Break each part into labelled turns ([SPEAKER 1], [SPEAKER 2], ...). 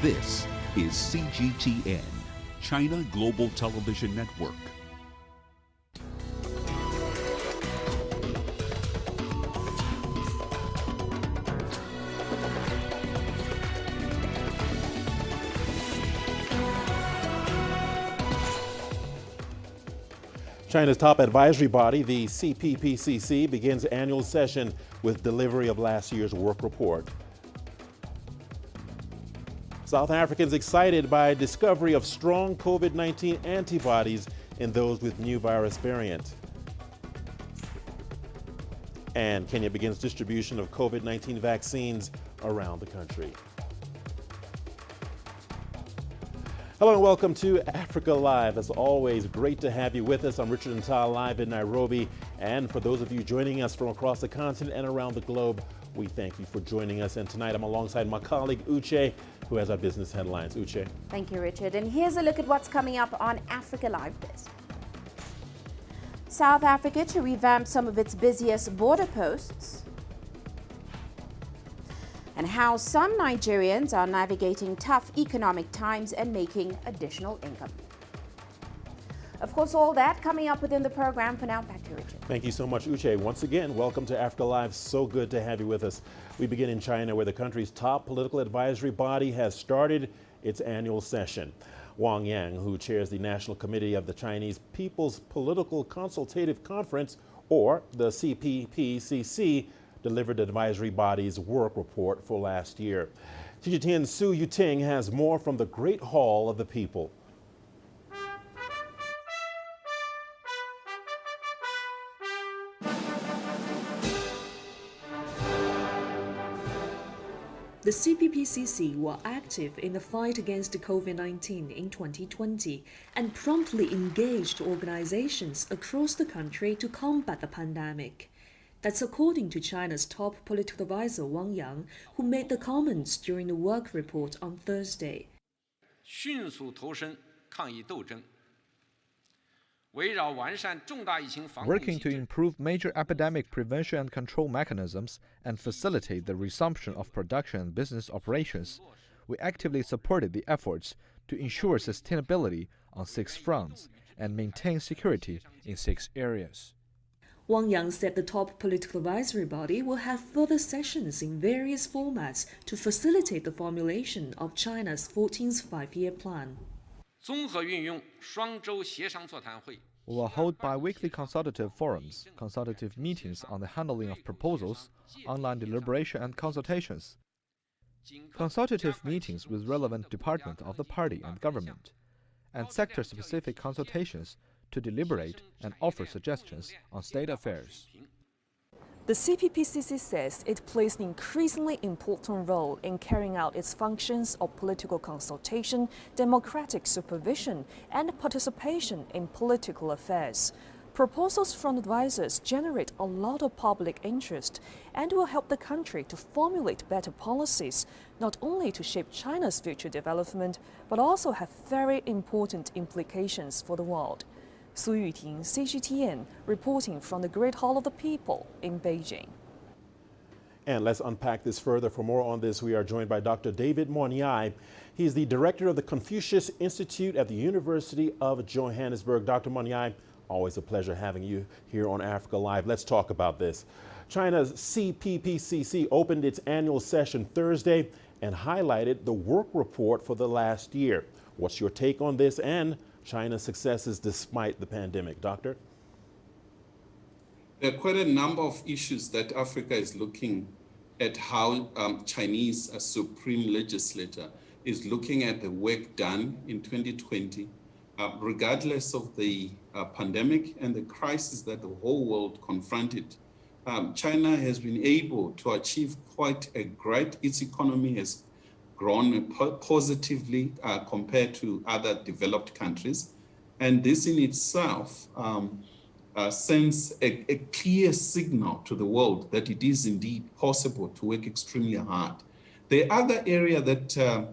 [SPEAKER 1] This is CGTN, China Global Television Network.
[SPEAKER 2] China's top advisory body, the CPPCC, begins annual session with delivery of last year's work report. South Africans excited by discovery of strong COVID-19 antibodies in those with new virus variant. And Kenya begins distribution of COVID-19 vaccines around the country. Hello and welcome to Africa Live. As always, great to have you with us. I'm Richard Nta, live in Nairobi. And for those of you joining us from across the continent and around the globe, we thank you for joining us. And tonight I'm alongside my colleague Uche, who has our business headlines. Uche.
[SPEAKER 3] Thank you, Richard. And here's a look at what's coming up on Africa Live this. South Africa to revamp some of its busiest border posts. And how some Nigerians are navigating tough economic times and making additional income. Of course, all that coming up within the program. For now, back to Richard.
[SPEAKER 2] Thank you so much, Uche. Once again, welcome to Africa Live. So good to have you with us. We begin in China, where the country's top political advisory body has started its annual session. Wang Yang, who chairs the National Committee of the Chinese People's Political Consultative Conference, or the CPPCC, delivered the advisory body's work report for last year. CGTN's Su Yuting has more from the Great Hall of the People.
[SPEAKER 4] The CPPCC were active in the fight against COVID-19 in 2020 and promptly engaged organizations across the country to combat the pandemic. That's according to China's top political advisor Wang Yang, who made the comments during the work report on Thursday.
[SPEAKER 5] Working to improve major epidemic prevention and control mechanisms and facilitate the resumption of production and business operations, we actively supported the efforts to ensure sustainability on 6 fronts and maintain security in 6 areas.
[SPEAKER 4] Wang Yang said the top political advisory body will have further sessions in various formats to facilitate the formulation of China's 14th five-year plan.
[SPEAKER 5] We will hold bi-weekly consultative forums, consultative meetings on the handling of proposals, online deliberation and consultations, consultative meetings with relevant departments of the party and government, and sector-specific consultations to deliberate and offer suggestions on state affairs.
[SPEAKER 6] The CPPCC says it plays an increasingly important role in carrying out its functions of political consultation, democratic supervision, and participation in political affairs. Proposals from advisors generate a lot of public interest and will help the country to formulate better policies, not only to shape China's future development, but also have very important implications for the world. Su Yuting, CGTN, reporting from the Great Hall of the People in Beijing.
[SPEAKER 2] And let's unpack this further. For more on this, we are joined by Dr. David Monyai. He's the director of the Confucius Institute at the University of Johannesburg. Dr. Monyai, always a pleasure having you here on Africa Live. Let's talk about this. China's CPPCC opened its annual session Thursday and highlighted the work report for the last year. What's your take on this and China's successes despite the pandemic? Doctor?
[SPEAKER 7] There are quite a number of issues that Africa is looking at how Chinese Supreme Legislature is looking at the work done in 2020, regardless of the pandemic and the crisis that the whole world confronted. China has been able to achieve quite a great, its economy has grown positively compared to other developed countries. And this in itself sends a clear signal to the world that it is indeed possible to work extremely hard. The other area that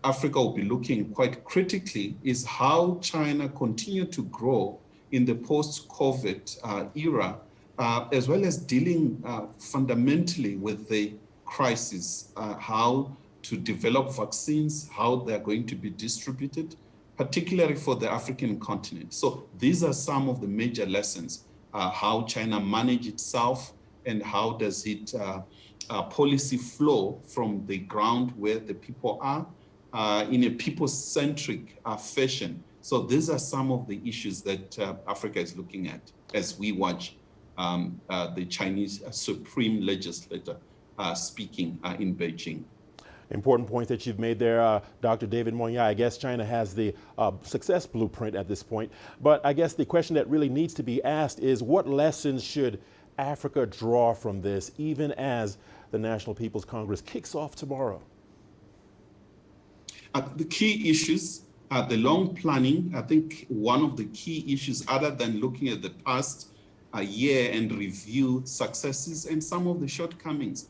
[SPEAKER 7] Africa will be looking quite critically is how China continued to grow in the post-COVID era, as well as dealing fundamentally with the crisis, how to develop vaccines, how they're going to be distributed, particularly for the African continent. So these are some of the major lessons, how China manages itself and how does it policy flow from the ground where the people are in a people-centric fashion. So these are some of the issues that Africa is looking at as we watch the Chinese Supreme Legislator speaking in Beijing.
[SPEAKER 2] Important point that you've made there, Dr. David Nta. I guess China has the success blueprint at this point. But I guess the question that really needs to be asked is what lessons should Africa draw from this, even as the National People's Congress kicks off tomorrow?
[SPEAKER 7] The key issues, the long planning. I think one of the key issues, other than looking at the past year and review successes and some of the shortcomings,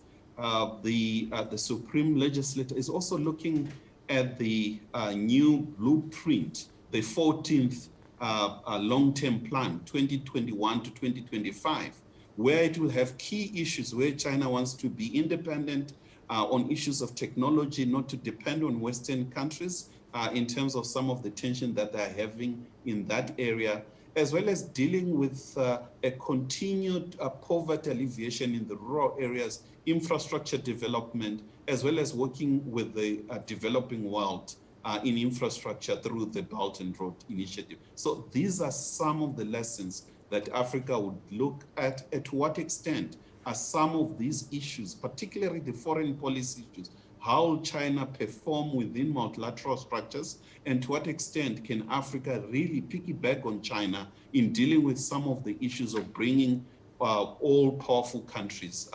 [SPEAKER 7] the Supreme Legislature is also looking at the new blueprint, the 14th long-term plan, 2021 to 2025, where it will have key issues where China wants to be independent on issues of technology, not to depend on Western countries in terms of some of the tension that they're having in that area, as well as dealing with a continued poverty alleviation in the rural areas, infrastructure development, as well as working with the developing world in infrastructure through the Belt and Road Initiative. So these are some of the lessons that Africa would look at what extent are some of these issues, particularly the foreign policy issues, how will China perform within multilateral structures, and to what extent can Africa really piggyback on China in dealing with some of the issues of bringing all powerful countries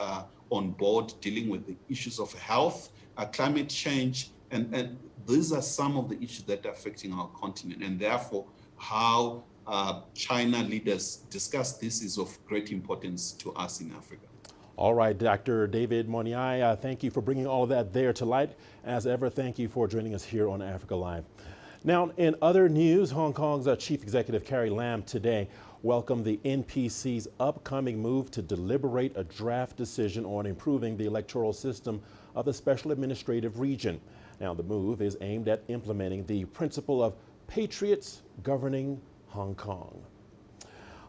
[SPEAKER 7] on board, dealing with the issues of health, climate change, and these are some of the issues that are affecting our continent, and therefore how China leaders discuss this is of great importance to us in Africa.
[SPEAKER 2] All right, Dr. David Nta, thank you for bringing all of that there to light. As ever, thank you for joining us here on Africa Live. Now, in other news, Hong Kong's Chief Executive Carrie Lam today welcomed the NPC's upcoming move to deliberate a draft decision on improving the electoral system of the Special Administrative Region. Now, the move is aimed at implementing the principle of patriots governing Hong Kong.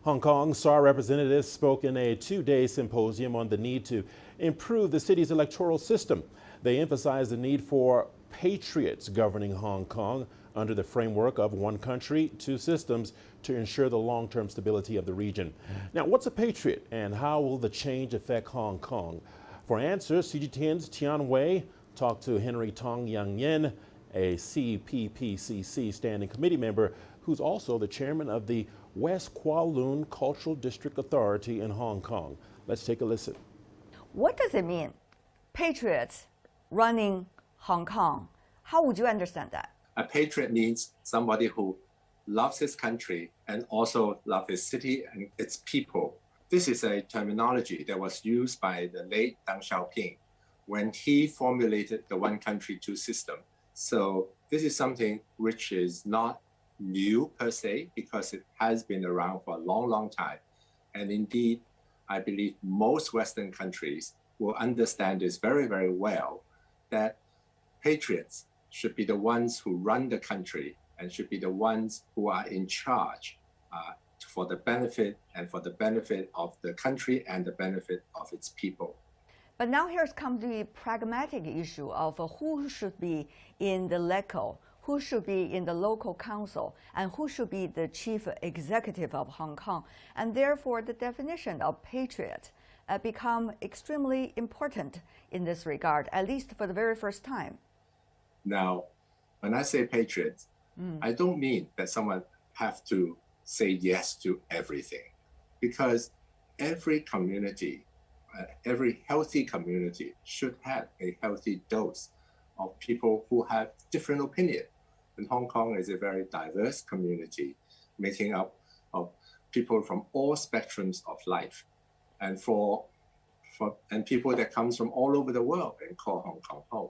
[SPEAKER 2] Hong Kong SAR representatives spoke in a two-day symposium on the need to improve the city's electoral system. They emphasized the need for patriots governing Hong Kong under the framework of one country, two systems to ensure the long-term stability of the region. Now, what's a patriot and how will the change affect Hong Kong? For answers, CGTN's Tian Wei talked to Henry Tong Yang Yen, a CPPCC standing committee member who's also the chairman of the West Kowloon Cultural District Authority in Hong Kong. Let's take a listen.
[SPEAKER 8] What does it mean, patriots running Hong Kong? How would you understand that?
[SPEAKER 9] A patriot means somebody who loves his country and also loves his city and its people. This is a terminology that was used by the late Deng Xiaoping when he formulated the one country, two system. So this is something which is not new per se, because it has been around for a long, long time. And indeed, I believe most Western countries will understand this very, very well, that patriots should be the ones who run the country and should be the ones who are in charge for the benefit of the country and the benefit of its people.
[SPEAKER 8] But now here's come the pragmatic issue of who should be in the LECO, who should be in the local council, and who should be the chief executive of Hong Kong. And therefore, the definition of patriot become extremely important in this regard, at least for the very first time.
[SPEAKER 9] Now, when I say patriots, I don't mean that someone have to say yes to everything, because every community, every healthy community should have a healthy dose of people who have different opinion. And Hong Kong is a very diverse community, making up of people from all spectrums of life, and and people that comes from all over the world and call Hong Kong home.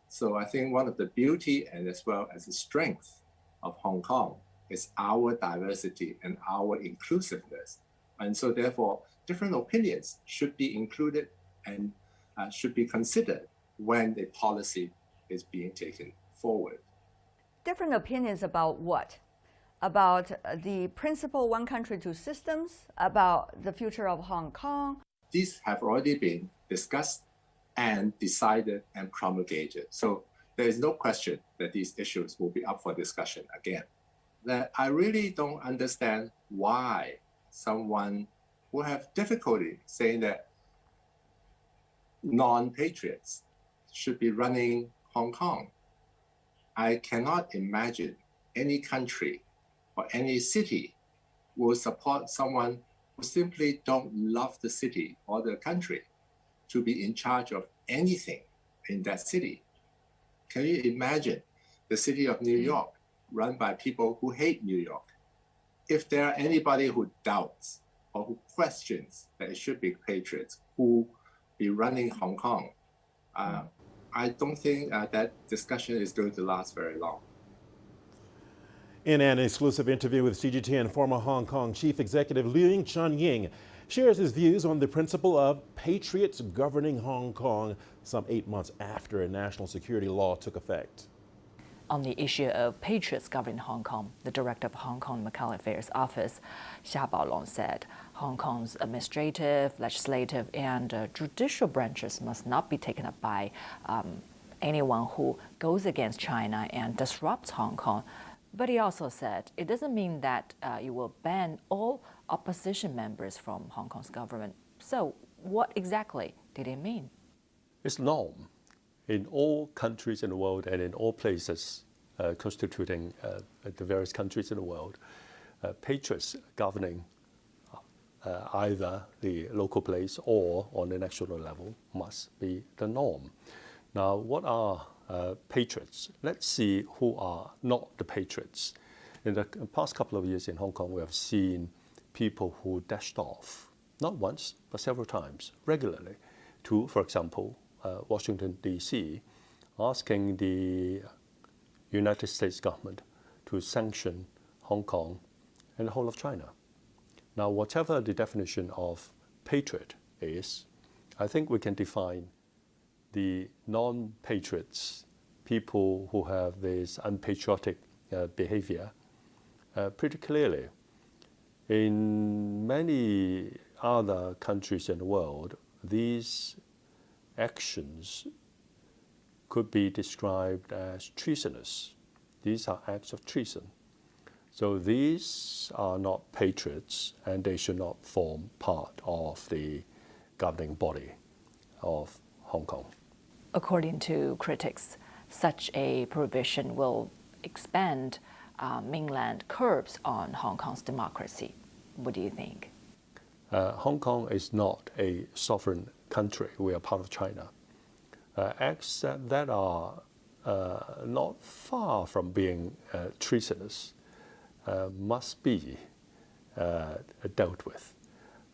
[SPEAKER 9] So I think one of the beauty and as well as the strength of Hong Kong is our diversity and our inclusiveness. And so therefore, different opinions should be included and should be considered when the policy is being taken forward.
[SPEAKER 8] Different opinions about what? About the principle one country, two systems, about the future of Hong Kong.
[SPEAKER 9] These have already been discussed and decided and promulgated. So there is no question that these issues will be up for discussion again. That I really don't understand why someone will have difficulty saying that non-patriots should be running Hong Kong. I cannot imagine any country or any city will support someone who simply don't love the city or the country to be in charge of anything in that city. Can you imagine the city of New York run by people who hate New York? If there are anybody who doubts or who questions that it should be patriots who be running Hong Kong, I don't think that discussion is going to last very long.
[SPEAKER 2] In an exclusive interview with CGTN, former Hong Kong Chief Executive Leung Chun-ying shares his views on the principle of patriots governing Hong Kong some 8 months after a national security law took effect.
[SPEAKER 10] On the issue of patriots governing Hong Kong, the director of Hong Kong Macau Affairs Office, Xia Baolong, said Hong Kong's administrative, legislative, and judicial branches must not be taken up by anyone who goes against China and disrupts Hong Kong. But he also said it doesn't mean that you will ban all opposition members from Hong Kong's government. So what exactly did it mean?
[SPEAKER 11] It's norm in all countries in the world and in all places constituting the various countries in the world. Patriots governing either the local place or on the national level must be the norm. Now, what are patriots? Let's see who are not the patriots. In the past couple of years in Hong Kong, we have seen people who dashed off, not once, but several times, regularly, to, for example, Washington, D.C., asking the United States government to sanction Hong Kong and the whole of China. Now, whatever the definition of patriot is, I think we can define the non-patriots, people who have this unpatriotic behavior, pretty clearly. In many other countries in the world, these actions could be described as treasonous. These are acts of treason. So these are not patriots, and they should not form part of the governing body of Hong Kong.
[SPEAKER 10] According to critics, such a provision will expand mainland curbs on Hong Kong's democracy. What do you think?
[SPEAKER 11] Hong Kong is not a sovereign country. We are part of China. Acts that are not far from being treasonous must be dealt with.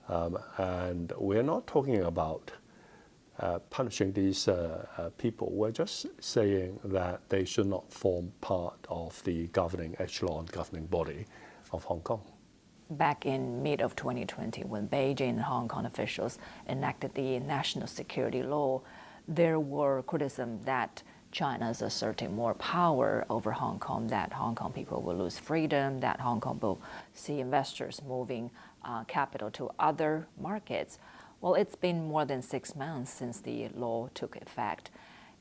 [SPEAKER 11] And we're not talking about punishing these people. We're just saying that they should not form part of the governing echelon, governing body of Hong Kong.
[SPEAKER 10] Back in mid of 2020, when Beijing and Hong Kong officials enacted the national security law, there were criticisms that China is asserting more power over Hong Kong, that Hong Kong people will lose freedom, that Hong Kong will see investors moving capital to other markets. Well, it's been more than 6 months since the law took effect.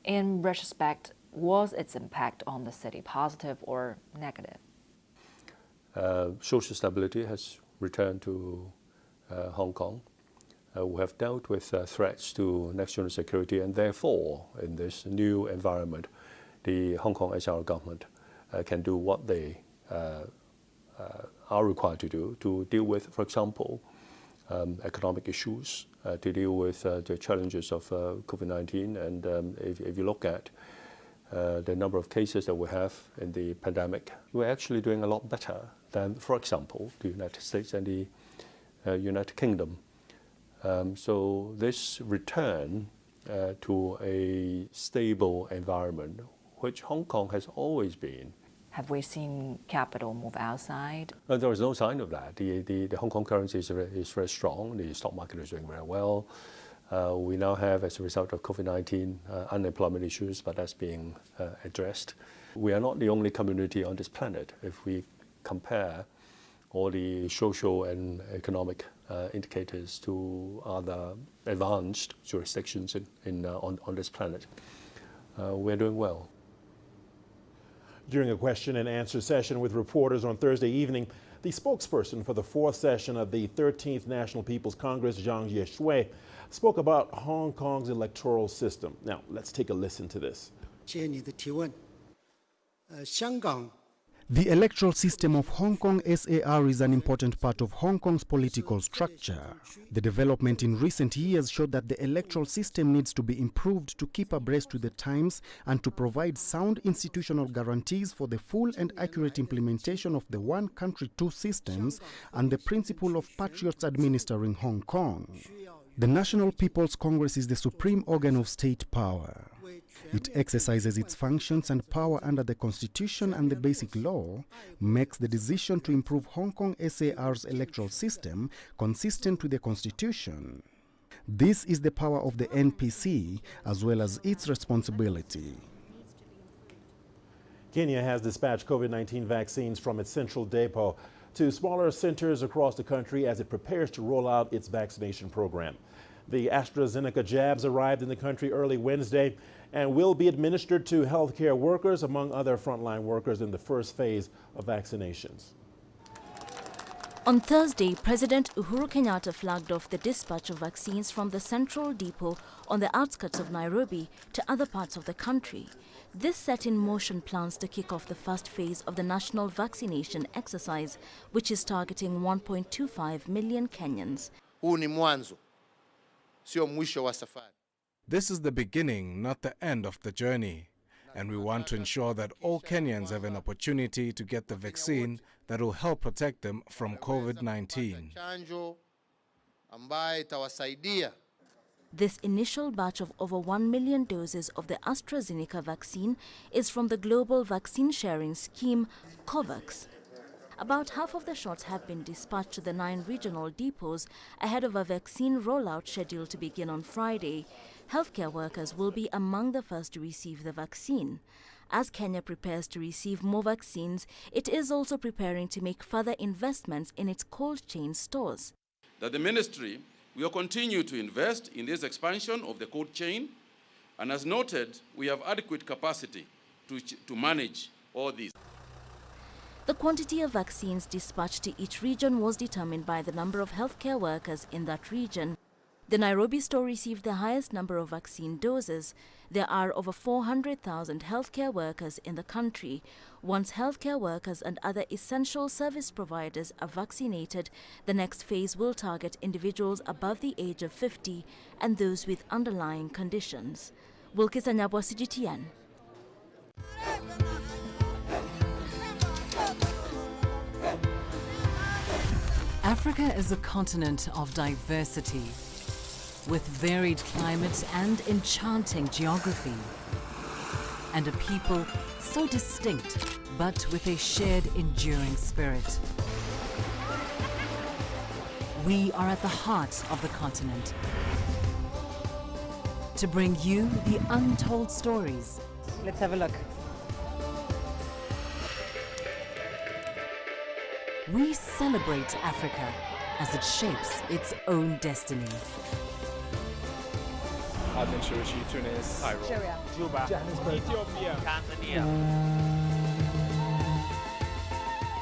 [SPEAKER 10] In retrospect, was its impact on the city positive or negative?
[SPEAKER 11] Social stability has returned to Hong Kong. We have dealt with threats to national security, and therefore, in this new environment, the Hong Kong SAR government can do what they are required to do to deal with, for example, economic issues, to deal with the challenges of COVID-19. And if you look at the number of cases that we have in the pandemic, we're actually doing a lot better than, for example, the United States and the United Kingdom. So this return to a stable environment, which Hong Kong has always been.
[SPEAKER 10] Have we seen capital move outside?
[SPEAKER 11] There is no sign of that. The Hong Kong currency is very strong. The stock market is doing very well. We now have, as a result of COVID-19, unemployment issues, but that's being addressed. We are not the only community on this planet. If we compare all the social and economic indicators to other advanced jurisdictions on this planet, we're doing well.
[SPEAKER 2] During a question and answer session with reporters on Thursday evening, the spokesperson for the fourth session of the 13th National People's Congress, Zhang Yeshui, spoke about Hong Kong's electoral system. Now, let's take a listen to this.
[SPEAKER 12] The electoral system of Hong Kong SAR is an important part of Hong Kong's political structure. The development in recent years showed that the electoral system needs to be improved to keep abreast with the times and to provide sound institutional guarantees for the full and accurate implementation of the one country, two systems and the principle of patriots administering Hong Kong. The National People's Congress is the supreme organ of state power. It exercises its functions and power under the Constitution and the Basic Law, makes the decision to improve Hong Kong SAR's electoral system consistent with the Constitution. This is the power of the NPC as well as its responsibility.
[SPEAKER 2] Kenya has dispatched COVID-19 vaccines from its central depot to smaller centers across the country as it prepares to roll out its vaccination program. The AstraZeneca jabs arrived in the country early Wednesday and will be administered to healthcare workers, among other frontline workers, in the first phase of vaccinations.
[SPEAKER 13] On Thursday, President Uhuru Kenyatta flagged off the dispatch of vaccines from the central depot on the outskirts of Nairobi to other parts of the country. This set in motion plans to kick off the first phase of the national vaccination exercise, which is targeting 1.25 million Kenyans.
[SPEAKER 14] This is the beginning, not the end of the journey. And we want to ensure that all Kenyans have an opportunity to get the vaccine that will help protect them from COVID-19.
[SPEAKER 13] This initial batch of over 1 million doses of the AstraZeneca vaccine is from the Global Vaccine Sharing Scheme, COVAX. About half of the shots have been dispatched to the 9 regional depots ahead of a vaccine rollout scheduled to begin on Friday. Healthcare workers will be among the first to receive the vaccine. As Kenya prepares to receive more vaccines, it is also preparing to make further investments in its cold chain stores.
[SPEAKER 15] That the ministry will continue to invest in this expansion of the cold chain, and as noted, we have adequate capacity to manage all these.
[SPEAKER 13] The quantity of vaccines dispatched to each region was determined by the number of healthcare workers in that region. The Nairobi store received the highest number of vaccine doses. There are over 400,000 healthcare workers in the country. Once healthcare workers and other essential service providers are vaccinated, the next phase will target individuals above the age of 50 and those with underlying conditions. Wilkis Anyabwa, CGTN.
[SPEAKER 16] Africa is a continent of diversity, with varied climates and enchanting geography, and a people so distinct, but with a shared enduring spirit. We are at the heart of the continent to bring you the untold stories.
[SPEAKER 17] Let's have a look.
[SPEAKER 16] We celebrate Africa as it shapes its own destiny.
[SPEAKER 18] Tunis,
[SPEAKER 17] Syria,
[SPEAKER 18] Juba,
[SPEAKER 17] Johannesburg,
[SPEAKER 18] Ethiopia, Tanzania.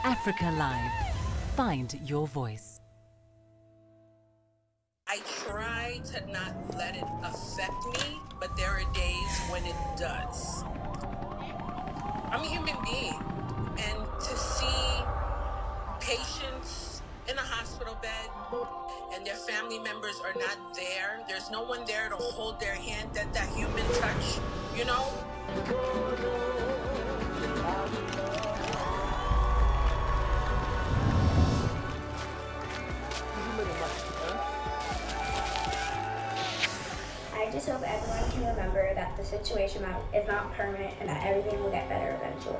[SPEAKER 16] Africa Live. Find your voice.
[SPEAKER 19] I try to not let it affect me, but there are days when it does. I'm a human being, and to see patients in a hospital bed and their family members are not there, there's no one there to hold their hand, that human touch, you know?
[SPEAKER 20] I just hope everyone can remember that the situation is not permanent and that everything will get better eventually.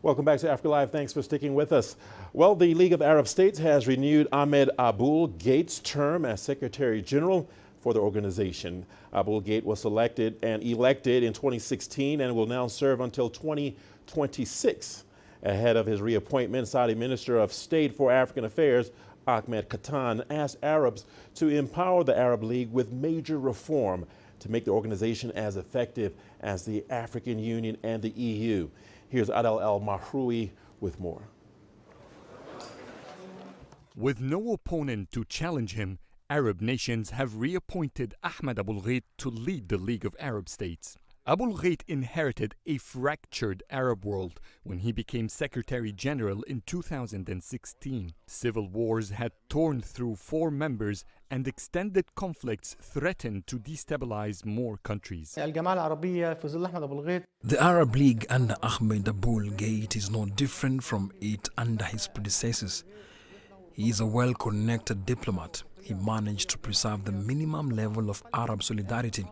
[SPEAKER 2] Welcome back to Africa Live. Thanks for sticking with us. Well, the League of Arab States has renewed Ahmed Aboul Gate's term as Secretary General for the organization. Aboul Gate was elected in 2016 and will now serve until 2026. Ahead of his reappointment, Saudi Minister of State for African Affairs Ahmed Katan asked Arabs to empower the Arab League with major reform to make the organization as effective as the African Union and the EU. Here's Adel El Mahroui with more.
[SPEAKER 17] With no opponent to challenge him, Arab nations have reappointed Ahmed Aboul Gate to lead the League of Arab States. Aboul Gate inherited a fractured Arab world when he became Secretary General in 2016. Civil wars had torn through 4 members and extended conflicts threatened to destabilize more countries.
[SPEAKER 21] The Arab League under Ahmed Aboul Gate is no different from it under his predecessors. He is a well-connected diplomat. He managed to preserve the minimum level of Arab solidarity.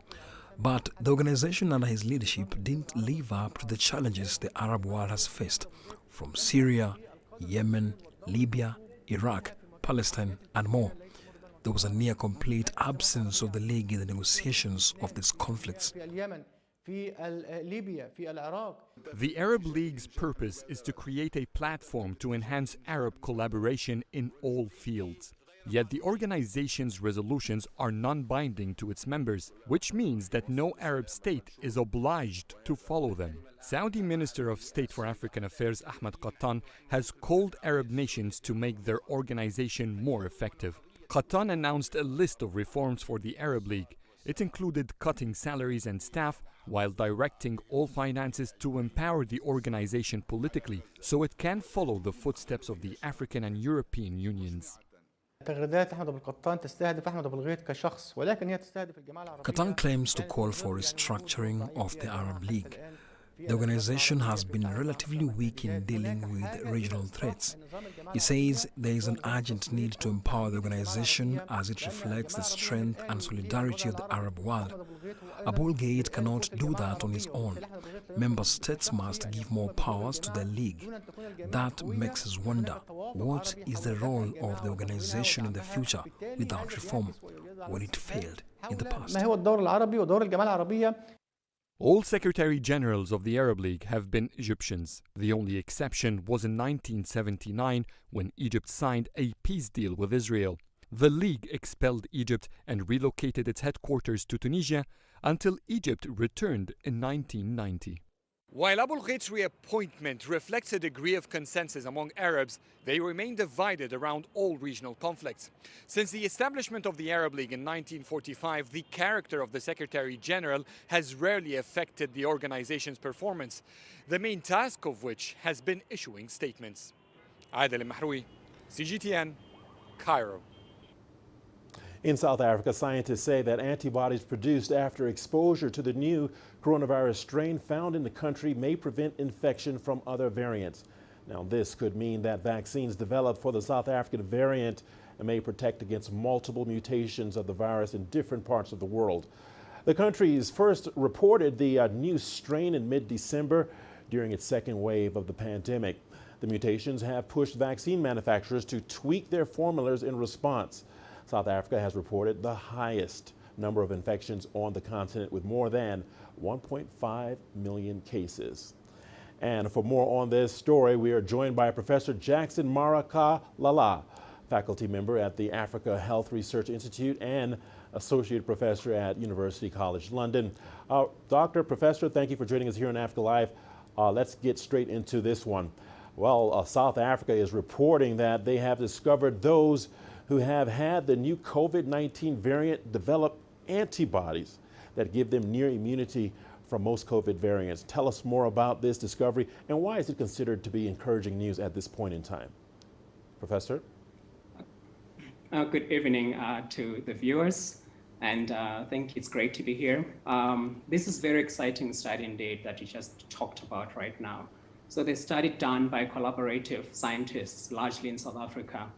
[SPEAKER 21] But the organization under his leadership didn't live up to the challenges the Arab world has faced, from Syria, Yemen, Libya, Iraq, Palestine, and more. There was a near complete absence of the League in the negotiations of these conflicts.
[SPEAKER 17] The Arab League's purpose is to create a platform to enhance Arab collaboration in all fields. Yet the organization's resolutions are non-binding to its members, which means that no Arab state is obliged to follow them. Saudi Minister of State for African Affairs Ahmed Katan has called Arab nations to make their organization more effective. Katan announced a list of reforms for the Arab League. It included cutting salaries and staff while directing all finances to empower the organization politically so it can follow the footsteps of the African and European unions.
[SPEAKER 21] Katan claims to call for restructuring of the Arab League. The organization has been relatively weak in dealing with regional threats. He says there is an urgent need to empower the organization as it reflects the strength and solidarity of the Arab world. Aboul Gate cannot do that on his own. Member states must give more powers to the League. That makes us wonder, what is the role of the organization in the future without reform when it failed in the past?
[SPEAKER 17] All Secretary Generals of the Arab League have been Egyptians. The only exception was in 1979 when Egypt signed a peace deal with Israel. The League expelled Egypt and relocated its headquarters to Tunisia until Egypt returned in 1990. While Aboul Gate's reappointment reflects a degree of consensus among Arabs, they remain divided around all regional conflicts. Since the establishment of the Arab League in 1945, the character of the Secretary General has rarely affected the organization's performance, the main task of which has been issuing statements. Adel Mahroui, CGTN, Cairo.
[SPEAKER 2] In South Africa, scientists say that antibodies produced after exposure to the new coronavirus strain found in the country may prevent infection from other variants. Now, this could mean that vaccines developed for the South African variant may protect against multiple mutations of the virus in different parts of the world. The country's first reported the new strain in mid-December during its second wave of the pandemic. The mutations have pushed vaccine manufacturers to tweak their formulas in response. South Africa has reported the highest number of infections on the continent with more than 1.5 million cases. And for more on this story, we are joined by Professor Jackson Maraka-Lala, faculty member at the Africa Health Research Institute and associate professor at University College London. Professor, thank you for joining us here on Africa Live. Let's get straight into this one. Well, South Africa is reporting that they have discovered those who have had the new COVID-19 variant develop antibodies that give them near immunity from most COVID variants. Tell us more about this discovery and why is it considered to be encouraging news at this point in time? Professor?
[SPEAKER 22] Good evening to the viewers, and I think it's great to be here. This is very exciting study indeed that you just talked about right now. So the study done by collaborative scientists, largely in South Africa,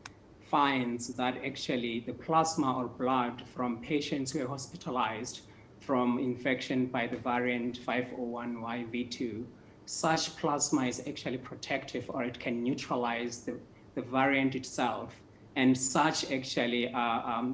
[SPEAKER 22] finds that actually the plasma or blood from patients who are hospitalized from infection by the variant 501YV2 such plasma is actually protective, or it can neutralize the variant itself. And such actually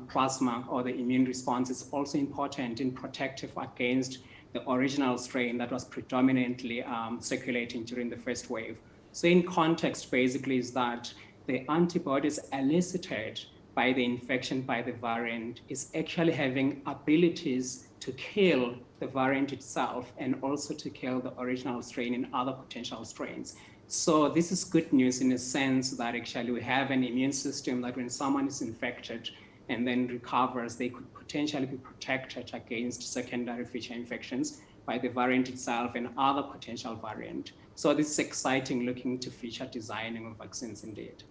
[SPEAKER 22] plasma or the immune response is also important in protective against the original strain that was predominantly circulating during the first wave. So in context, basically, is that the antibodies elicited by the infection by the variant is actually having abilities to kill the variant itself and also to kill the original strain and other potential strains. So this is good news in a sense that actually we have an immune system that when someone is infected and then recovers, they could potentially be protected against secondary feature infections by the variant itself and other potential variant. So this is exciting, looking to future designing of vaccines indeed.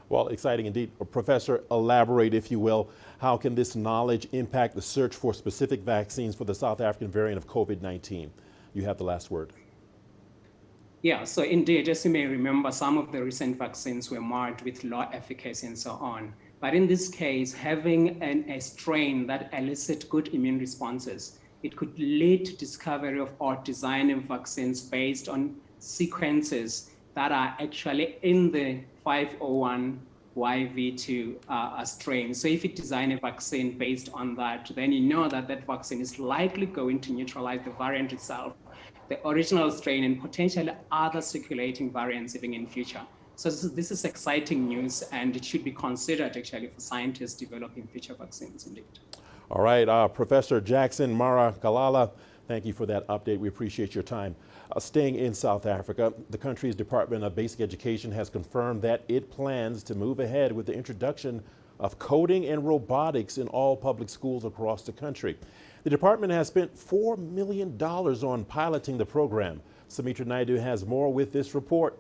[SPEAKER 2] Well, exciting indeed. Professor, elaborate, if you will. How can this knowledge impact the search for specific vaccines for the South African variant of COVID-19? You have the last word.
[SPEAKER 22] Yeah, so indeed, as you may remember, some of the recent vaccines were marked with low efficacy and so on. But in this case, having a strain that elicits good immune responses, it could lead to discovery of or designing vaccines based on sequences that are actually in the 501 YV2 strain. So if you design a vaccine based on that, then you know that that vaccine is likely going to neutralize the variant itself, the original strain, and potentially other circulating variants even in future. So this is exciting news, and it should be considered actually for scientists developing future vaccines indeed.
[SPEAKER 2] All right, Professor Jackson Mara Kalala, thank you for that update. We appreciate your time. Staying in South Africa, the country's Department of Basic Education has confirmed that it plans to move ahead with the introduction of coding and robotics in all public schools across the country. The department has spent $4 million on piloting the program. Sumitra Naidu has more with this report.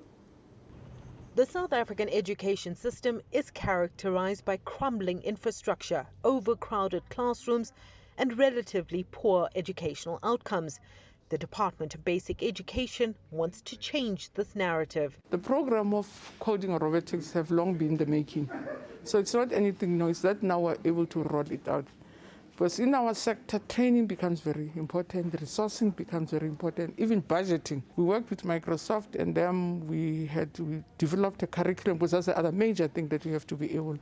[SPEAKER 1] The South African education system is characterized by crumbling infrastructure, overcrowded classrooms, and relatively poor educational outcomes. The Department of Basic Education wants to change this narrative.
[SPEAKER 3] The program of coding or robotics have long been in the making. So it's not anything new, it's that now we're able to roll it out. Because in our sector, training becomes very important, resourcing becomes very important, even budgeting. We worked with Microsoft, and then we developed a curriculum, because that's the other major thing that we have to be able.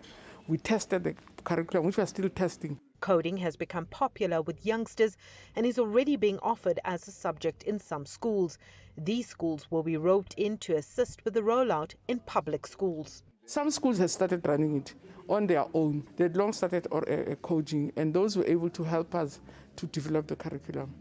[SPEAKER 3] We tested the curriculum, which we're still testing.
[SPEAKER 1] Coding has become popular with youngsters and is already being offered as a subject in some schools. These schools will be roped in to assist with the rollout in public schools.
[SPEAKER 3] Some schools have started running it on their own. They'd long started coding, and those were able to help us to develop the curriculum.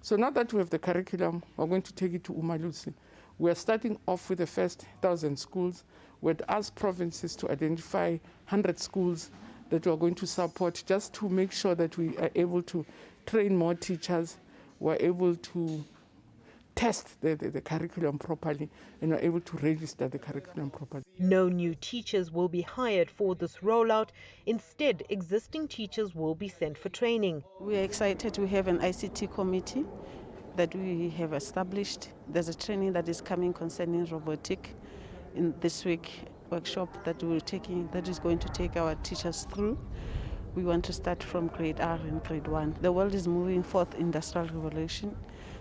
[SPEAKER 3] So now that we have the curriculum, we're going to take it to Umalusi. We're starting off with the first 1,000 schools. We'd asked provinces to identify 100 schools that we're going to support, just to make sure that we are able to train more teachers, we're able to test the curriculum properly, and we're able to register the curriculum properly.
[SPEAKER 1] No new teachers will be hired for this rollout. Instead, existing teachers will be sent for training.
[SPEAKER 23] We are excited to have an ICT committee that we have established. There's a training that is coming concerning robotic in this week workshop that that is going to take our teachers through. We want to start from grade R and grade 1. The world is moving forth industrial revolution,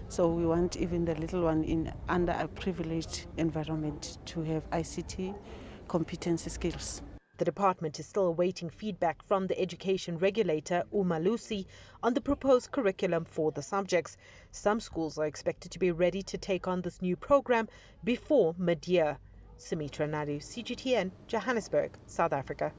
[SPEAKER 23] so we want even the little one in under a privileged environment to have ICT competency skills.
[SPEAKER 1] The department is still awaiting feedback from the education regulator, Umalusi, on the proposed curriculum for the subjects. Some schools are expected to be ready to take on this new program before mid-year. Sumitra Naidu, CGTN, Johannesburg, South Africa.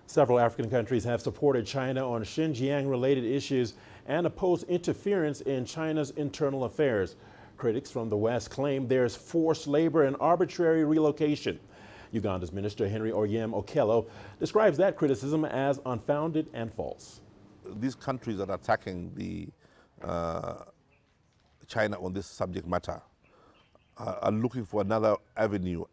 [SPEAKER 2] Several African countries have supported China on Xinjiang-related issues and opposed interference in China's internal affairs. Critics from the West claim there's forced labor and arbitrary relocation. Uganda's Minister Henry Oyem Okello describes that criticism as unfounded and false.
[SPEAKER 24] These countries that are attacking China on this subject matter are looking for another avenue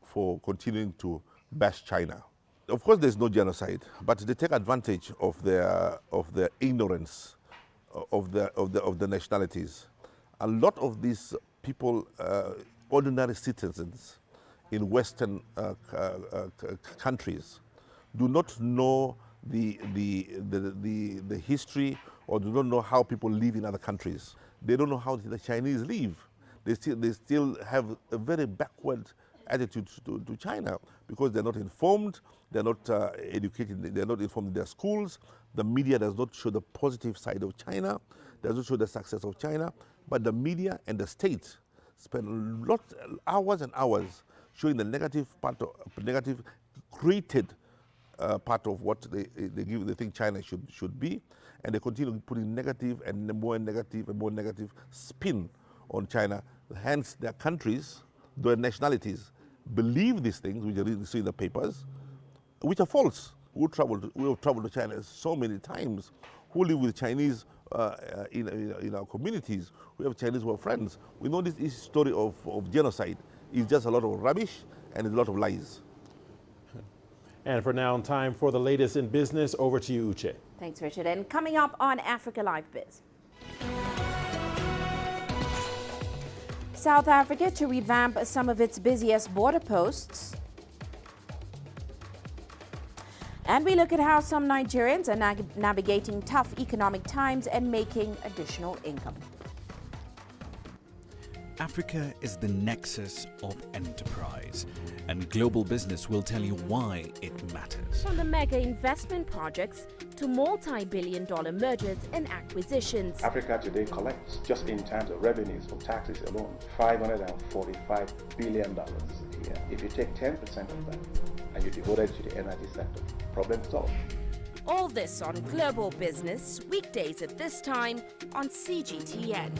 [SPEAKER 24] for continuing to bash China. Of course, there's no genocide, but they take advantage of their ignorance of the nationalities. A lot of these people, ordinary citizens in Western countries, do not know the history, or do not know how people live in other countries. They don't know how the Chinese live. They still have a very backward attitude to China because they're not informed, they're not educated, they're not informed in their schools. The media does not show the positive side of China, does not show the success of China, but the media and the state spend hours and hours showing the negative part of negative created part of what they think China should be, and they continue putting negative and more negative spin on China. Hence, their countries, their nationalities, believe these things, which you see in the papers, which are false. We have traveled to China so many times. Who live with Chinese in our communities? We have Chinese who are friends. We know this story of genocide is just a lot of rubbish and a lot of lies.
[SPEAKER 2] And for now, time for the latest in business. Over to you, Uche.
[SPEAKER 4] Thanks, Richard. And coming up on Africa Live Biz. South Africa to revamp some of its busiest border posts. And we look at how some Nigerians are navigating tough economic times and making additional income.
[SPEAKER 5] Africa is the nexus of enterprise, and global business will tell you why it matters.
[SPEAKER 6] From the mega investment projects to multi-billion-dollar mergers and acquisitions.
[SPEAKER 7] Africa today collects, just in terms of revenues from taxes alone, $545 billion a year. If you take 10% of that and you devote it to the energy sector, problem solved.
[SPEAKER 6] All this on Global Business, weekdays at this time on CGTN.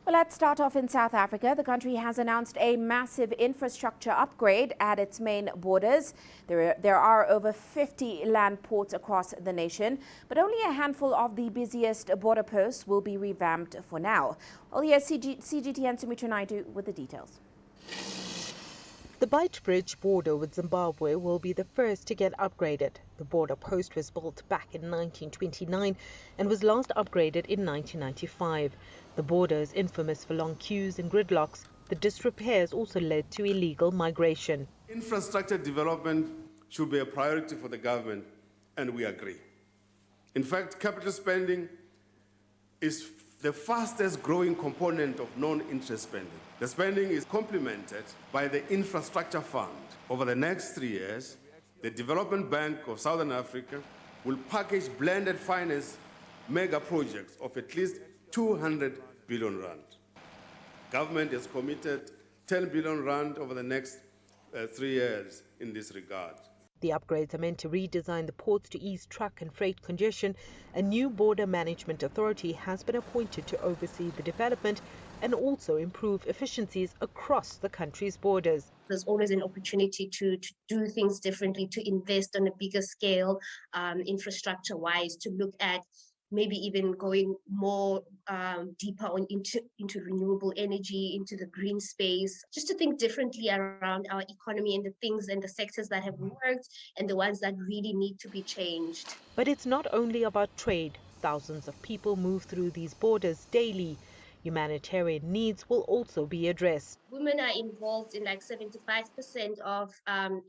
[SPEAKER 4] Well, let's start off in South Africa. The country has announced a massive infrastructure upgrade at its main borders. There are over 50 land ports across the nation, but only a handful of the busiest border posts will be revamped for now. Well, here's CGTN Richard Nta with the details.
[SPEAKER 1] The Beitbridge border with Zimbabwe will be the first to get upgraded. The border post was built back in 1929 and was last upgraded in 1995. The border is infamous for long queues and gridlocks. The disrepairs also led to illegal migration.
[SPEAKER 25] Infrastructure development should be a priority for the government, and we agree. In fact, capital spending is the fastest growing component of non-interest spending. The spending is complemented by the Infrastructure Fund. Over the next 3 years, the Development Bank of Southern Africa will package blended finance mega projects of at least 200 billion rand. Government has committed 10 billion rand over the next 3 years in this regard.
[SPEAKER 1] The upgrades are meant to redesign the ports to ease truck and freight congestion. A new border management authority has been appointed to oversee the development and also improve efficiencies across the country's borders.
[SPEAKER 26] There's always an opportunity to do things differently, to invest on a bigger scale, infrastructure-wise, to look at maybe even going more deeper into renewable energy, into the green space, just to think differently around our economy and the things and the sectors that have worked and the ones that really need to be changed.
[SPEAKER 1] But it's not only about trade. Thousands of people move through these borders daily. Humanitarian needs will also be addressed.
[SPEAKER 26] Women are involved in like 75% of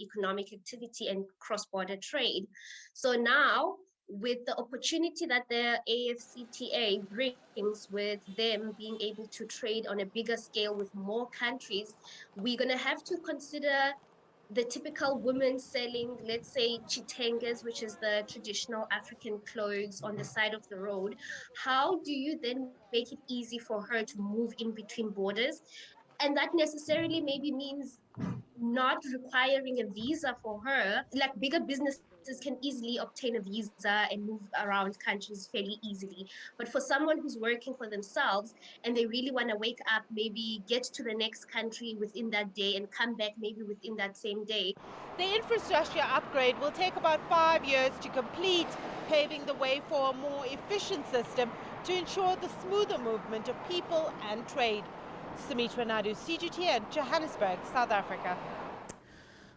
[SPEAKER 26] economic activity and cross-border trade. So now, with the opportunity that the AfCFTA brings, with them being able to trade on a bigger scale with more countries, we're going to have to consider the typical woman selling, let's say, chitengas, which is the traditional African clothes on the side of the road. How do you then make it easy for her to move in between borders? And that necessarily maybe means not requiring a visa for her. Like bigger businesses can easily obtain a visa and move around countries fairly easily. But for someone who's working for themselves and they really want to wake up, maybe get to the next country within that day and come back maybe within that same day.
[SPEAKER 27] The infrastructure upgrade will take about 5 years to complete, paving the way for a more efficient system to ensure the smoother movement of people and trade. Sumitra Naidu, CGTN, Johannesburg, South Africa.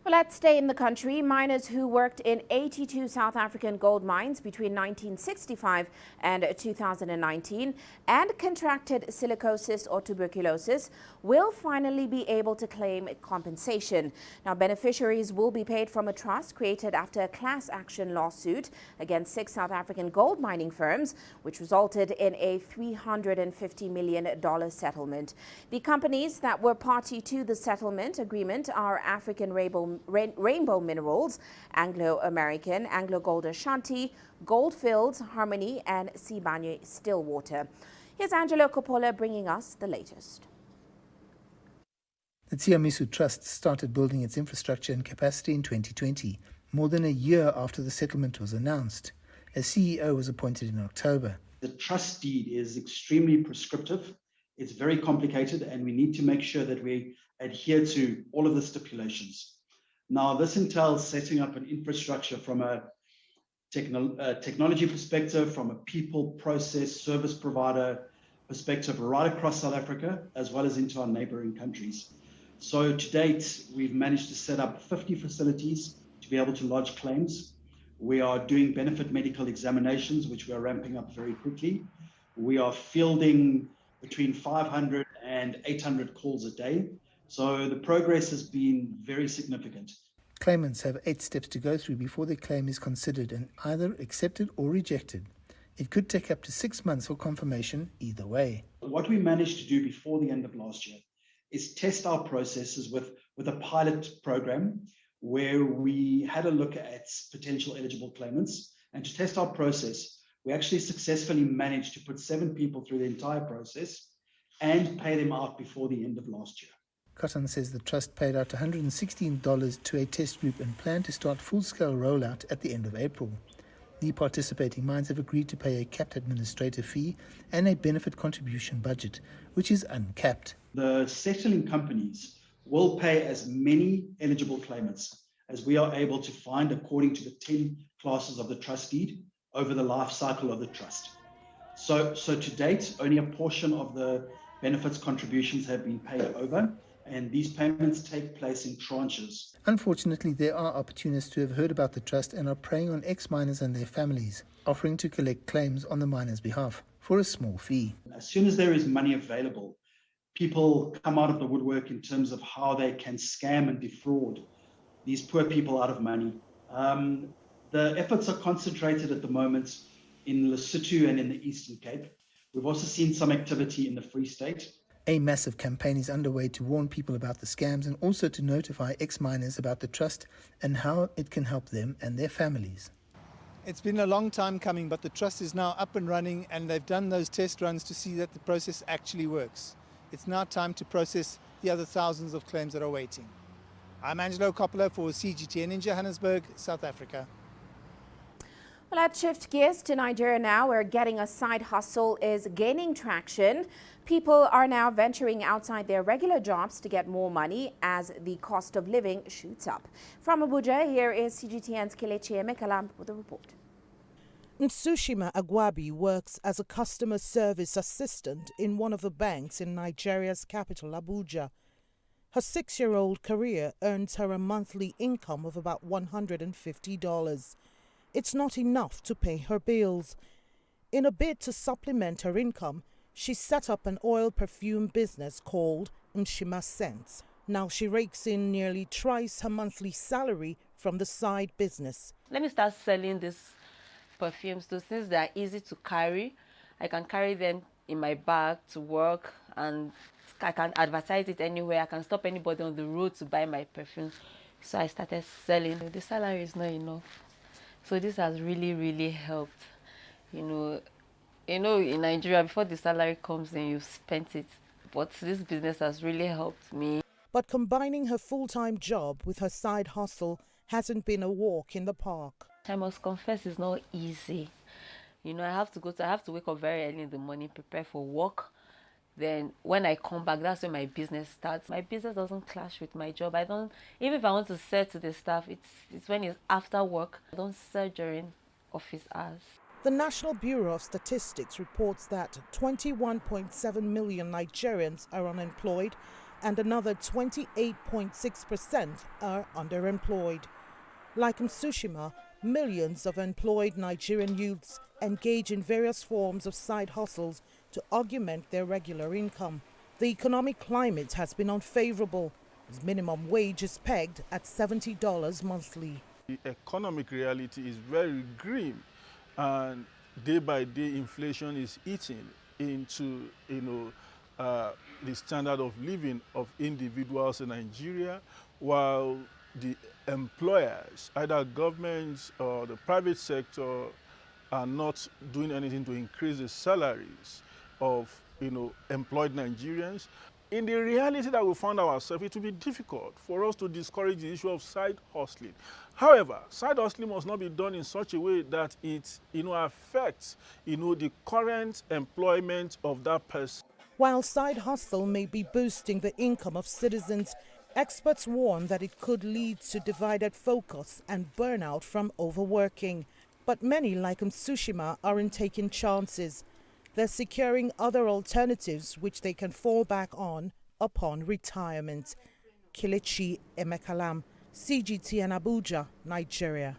[SPEAKER 4] Well, let's stay in the country. Miners who worked in 82 South African gold mines between 1965 and 2019 and contracted silicosis or tuberculosis will finally be able to claim compensation. Now, beneficiaries will be paid from a trust created after a class action lawsuit against 6 South African gold mining firms, which resulted in a $350 million settlement. The companies that were party to the settlement agreement are African Rainbow Minerals, Anglo-American, Anglo-Gold Ashanti, Goldfields, Harmony, and Sibanye Stillwater. Here's Angelo Coppola bringing us the latest.
[SPEAKER 8] The Tsiamisu Trust started building its infrastructure and capacity in 2020, more than a year after the settlement was announced. A CEO was appointed in October.
[SPEAKER 9] The trust deed is extremely prescriptive. It's very complicated, and we need to make sure that we adhere to all of the stipulations. Now, this entails setting up an infrastructure from a technology perspective, from a people, process, service provider perspective right across South Africa, as well as into our neighboring countries. So to date, we've managed to set up 50 facilities to be able to lodge claims. We are doing benefit medical examinations, which we are ramping up very quickly. We are fielding between 500 and 800 calls a day. So the progress has been very significant.
[SPEAKER 8] Claimants have 8 steps to go through before their claim is considered and either accepted or rejected. It could take up to 6 months for confirmation either way.
[SPEAKER 9] What we managed to do before the end of last year is test our processes with a pilot program where we had a look at potential eligible claimants. And to test our process, we actually successfully managed to put 7 people through the entire process and pay them out before the end of last year.
[SPEAKER 8] Cotton says the trust paid out $116 to a test group and planned to start full-scale rollout at the end of April. The participating mines have agreed to pay a capped administrative fee and a benefit contribution budget, which is uncapped.
[SPEAKER 9] The settling companies will pay as many eligible claimants as we are able to find according to the 10 classes of the trust deed over the life cycle of the trust. So to date, only a portion of the benefits contributions have been paid over, and these payments take place in tranches.
[SPEAKER 8] Unfortunately, there are opportunists who have heard about the trust and are preying on ex-miners and their families, offering to collect claims on the miners' behalf for a small fee.
[SPEAKER 9] As soon as there is money available, people come out of the woodwork in terms of how they can scam and defraud these poor people out of money. The efforts are concentrated at the moment in Lesotho and in the Eastern Cape. We've also seen some activity in the Free State.
[SPEAKER 8] A massive campaign is underway to warn people about the scams and also to notify ex-miners about the trust and how it can help them and their families.
[SPEAKER 10] It's been a long time coming, but the trust is now up and running, and they've done those test runs to see that the process actually works. It's now time to process the other thousands of claims that are waiting. I'm Angelo Coppola for CGTN in Johannesburg, South Africa.
[SPEAKER 4] Well, let's shift gears to Nigeria now, where getting a side hustle is gaining traction. People are now venturing outside their regular jobs to get more money as the cost of living shoots up. From Abuja, here is CGTN's Kelechi Emekalam with a report.
[SPEAKER 11] Nsushima Agwabi works as a customer service assistant in one of the banks in Nigeria's capital, Abuja. Her 6-year-old career earns her a monthly income of about $150. It's not enough to pay her bills. In a bid to supplement her income, she set up an oil perfume business called Nshima Scents. Now she rakes in nearly twice her monthly salary from the side business.
[SPEAKER 12] Let me start selling these perfumes too. Since they are easy to carry, I can carry them in my bag to work, and I can advertise it anywhere. I can stop anybody on the road to buy my perfume. So I started selling. The salary is not enough. So this has really helped. You know, in Nigeria, before the salary comes in, you've spent it. But this business has really helped me.
[SPEAKER 11] But combining her full-time job with her side hustle hasn't been a walk in the park.
[SPEAKER 12] I must confess, it's not easy. You know, I have to wake up very early in the morning, prepare for work. Then when I come back, that's when my business starts. My business doesn't clash with my job. Even if I want to sell to the staff, it's when it's after work. I don't sell during office hours.
[SPEAKER 11] The National Bureau of Statistics reports that 21.7 million Nigerians are unemployed, and another 28.6% are underemployed. Like in Tsushima, millions of employed Nigerian youths engage in various forms of side hustles to augment their regular income. The economic climate has been unfavorable, as minimum wage is pegged at $70 monthly.
[SPEAKER 13] The economic reality is very grim, and day by day inflation is eating into the standard of living of individuals in Nigeria, while the employers, either governments or the private sector, are not doing anything to increase the salaries of employed Nigerians. In the reality that we found ourselves, it will be difficult for us to discourage the issue of side hustling. However, side hustling must not be done in such a way that it affects the current employment of that person.
[SPEAKER 11] While side hustle may be boosting the income of citizens, experts warn that it could lead to divided focus and burnout from overworking. But many, like Tsushima, aren't taking chances. They're securing other alternatives which they can fall back on upon retirement. Kelechi Emekalam, CGTN Abuja, Nigeria.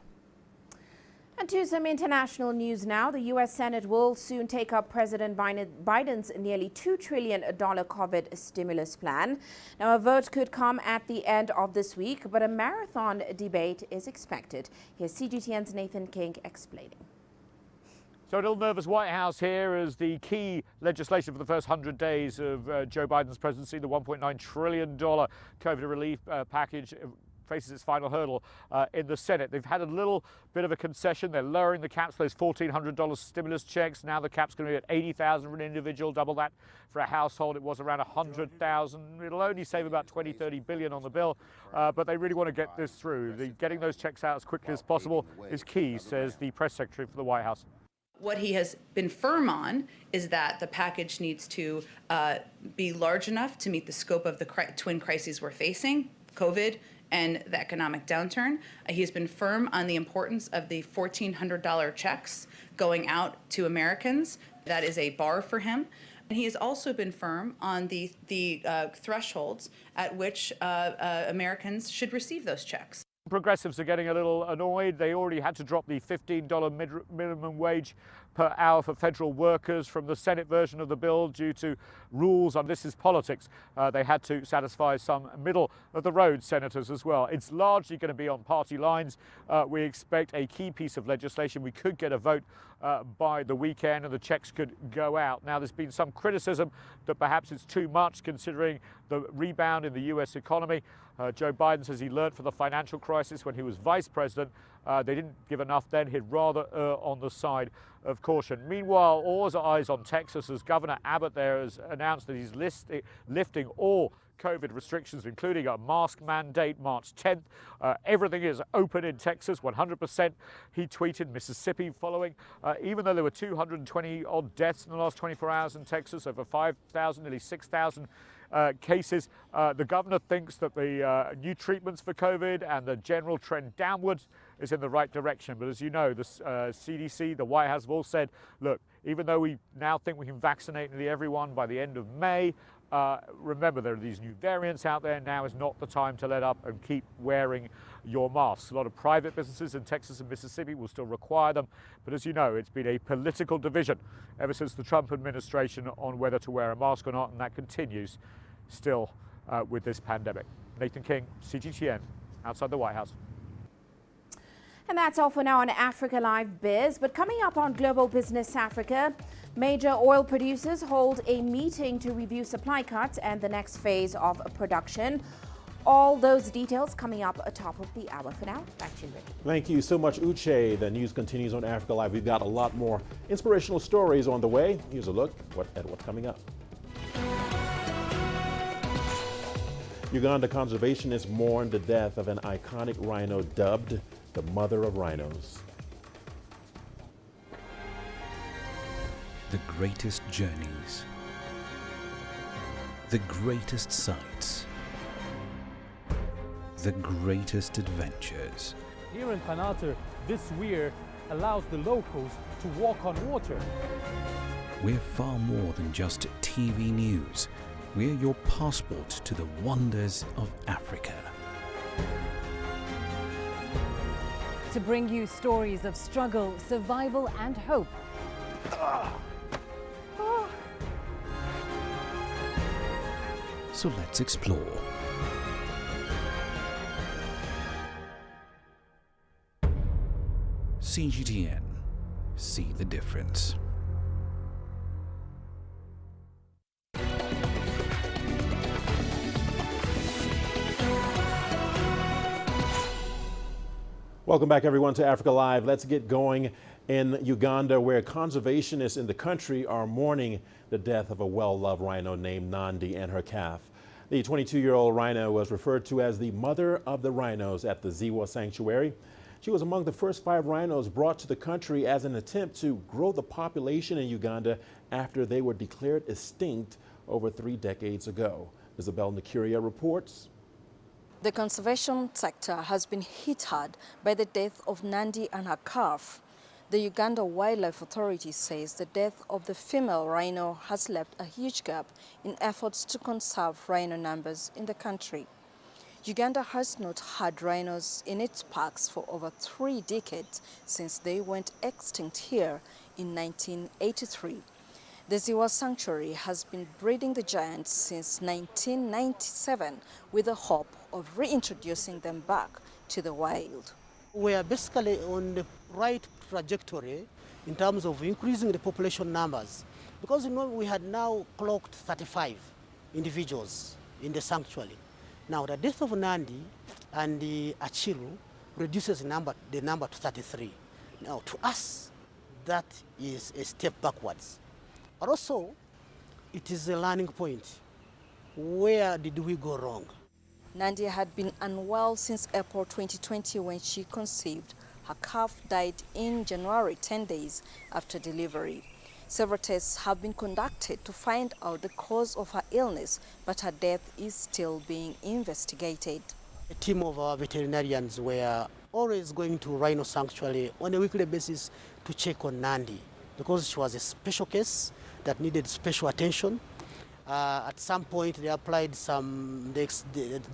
[SPEAKER 4] And to some international news now. The U.S. Senate will soon take up President Biden's nearly $2 trillion COVID stimulus plan. Now, a vote could come at the end of this week, but a marathon debate is expected. Here's CGTN's Nathan King explaining.
[SPEAKER 14] So a little nervous White House here as the key legislation for the first 100 days of Joe Biden's presidency, the $1.9 trillion COVID relief package, faces its final hurdle in the Senate. They've had a little bit of a concession. They're lowering the caps for those $1,400 stimulus checks. Now the cap's going to be at $80,000 for an individual, double that for a household. It was around $100,000. It'll only save about $20–30 billion on the bill, but they really want to get this through. Getting those checks out as quickly as possible is key, says the press secretary for the White House.
[SPEAKER 15] What he has been firm on is that the package needs to be large enough to meet the scope of the twin crises we're facing, COVID and the economic downturn. He has been firm on the importance of the $1,400 checks going out to Americans. That is a bar for him. And he has also been firm on the thresholds at which Americans should receive those checks.
[SPEAKER 14] Progressives are getting a little annoyed. They already had to drop the $15 minimum wage per hour for federal workers from the Senate version of the bill due to rules on this is politics. They had to satisfy some middle-of-the-road senators as well. It's largely going to be on party lines. We expect a key piece of legislation. We could get a vote by the weekend and the checks could go out. Now, there's been some criticism that perhaps it's too much considering the rebound in the U.S. economy. Joe Biden says he learned from the financial crisis when he was vice president. They didn't give enough then. He'd rather err on the side of caution. Meanwhile, all eyes on Texas as Governor Abbott there has announced that he's lifting all COVID restrictions, including a mask mandate March 10th. Everything is open in Texas, 100%. He tweeted Mississippi following. Even though there were 220 odd deaths in the last 24 hours in Texas, over 5,000, nearly 6,000 cases, the governor thinks that the new treatments for COVID and the general trend downwards is in the right direction. But as you know, the CDC, the White House have all said, look, even though we now think we can vaccinate nearly everyone by the end of May, remember there are these new variants out there. Now is not the time to let up and keep wearing your masks. A lot of private businesses in Texas and Mississippi will still require them. But as you know, it's been a political division ever since the Trump administration on whether to wear a mask or not, and that continues still with this pandemic. Nathan King, CGTN, outside the White House.
[SPEAKER 4] And that's all for now on Africa Live Biz. But coming up on Global Business Africa, major oil producers hold a meeting to review supply cuts and the next phase of production. All those details coming up atop of the hour. For now, back to you, Rick.
[SPEAKER 2] Thank you so much, Uche. The news continues on Africa Live. We've got a lot more inspirational stories on the way. Here's a look at what's coming up. Uganda conservationists mourn the death of an iconic rhino dubbed the mother of rhinos.
[SPEAKER 5] The greatest journeys, the greatest sights, the greatest adventures.
[SPEAKER 16] Here in Kanata, this weir allows the locals to walk on water.
[SPEAKER 5] We're far more than just TV news. We're your passport to the wonders of Africa.
[SPEAKER 3] To bring you stories of struggle, survival and hope.
[SPEAKER 5] So let's explore. CGTN. See the difference.
[SPEAKER 2] Welcome back, everyone, to Africa Live. Let's get going in Uganda, where conservationists in the country are mourning the death of a well-loved rhino named Nandi and her calf. The 22-year-old rhino was referred to as the mother of the rhinos at the Ziwa Sanctuary. She was among the first 5 rhinos brought to the country as an attempt to grow the population in Uganda after they were declared extinct over 3 decades ago. Isabel Nkiria reports.
[SPEAKER 17] The conservation sector has been hit hard by the death of Nandi and her calf. The Uganda Wildlife Authority says the death of the female rhino has left a huge gap in efforts to conserve rhino numbers in the country. Uganda has not had rhinos in its parks for over 3 decades since they went extinct here in 1983. The Ziwa Sanctuary has been breeding the giants since 1997 with the hope of reintroducing them back to the wild.
[SPEAKER 18] We are basically on the right trajectory in terms of increasing the population numbers, because we had now clocked 35 individuals in the sanctuary. Now the death of Nandi and the Achiru reduces the number to 33. Now to us, that is a step backwards. But also, it is a learning point. Where did we go wrong?
[SPEAKER 17] Nandi had been unwell since April 2020 when she conceived. Her calf died in January, 10 days after delivery. Several tests have been conducted to find out the cause of her illness, but her death is still being investigated.
[SPEAKER 18] A team of our veterinarians were always going to Rhino Sanctuary on a weekly basis to check on Nandi, because she was a special case that needed special attention. At some point, they applied some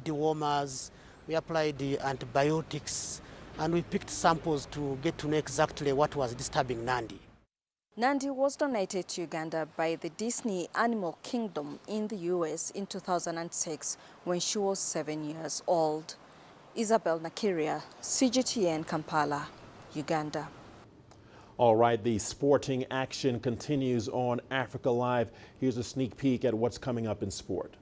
[SPEAKER 18] dewormers, we applied the antibiotics, and we picked samples to get to know exactly what was disturbing Nandi.
[SPEAKER 17] Nandi was donated to Uganda by the Disney Animal Kingdom in the US in 2006 when she was 7 years old. Isabel Nkiria, CGTN, Kampala, Uganda.
[SPEAKER 2] All right, the sporting action continues on Africa Live. Here's a sneak peek at what's coming up in sport.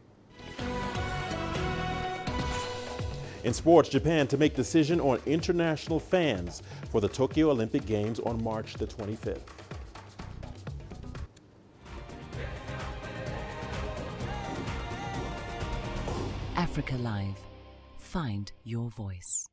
[SPEAKER 2] In sports, Japan to make decision on international fans for the Tokyo Olympic Games on March the 25th.
[SPEAKER 19] Africa Live. Find your voice.